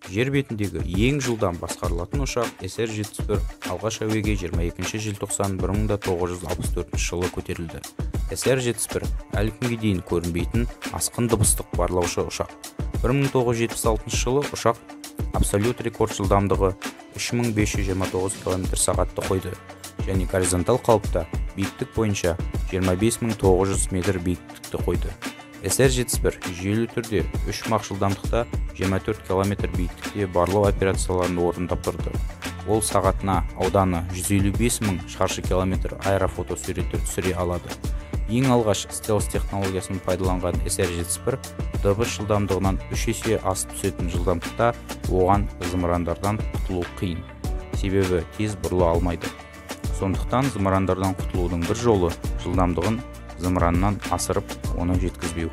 Жер бетіндегі ең жылдам басқарылатын ұшақ SR-71 алғаш әуеге 22 желтоқсан 1964 жылы көтерілді. SR-71 әлі күнге дейін көрінбейтін асқын дыбыстық барлаушы ұшақ. 1976 жылы ұшақ абсолют рекорд жылдамдығы 3529 км/сағатты қойды және горизонтал қалыпта биіктік бойынша 25900 метр биіктікті қойды. SR-71 жүйелі түрде 3 мах жылдамдықта 24 км биіктікте барлау операцияларын орындап тұрды. Ол сағатына ауданы 155 мың шаршы километр аэрофотосуреттер түсіре алады. Ең алғаш стелс технологиясын пайдаланған SR-71 дыбыс жылдамдығынан 3 есе асып түсетін жылдамдықта оған зымырандардан құтылу қиын, себебі тез бұрыла алмайды. Сондықтан зымырандардан құтылудың бір жолы жылдамдығын зымыраннан асырып, оны жеткізбеу.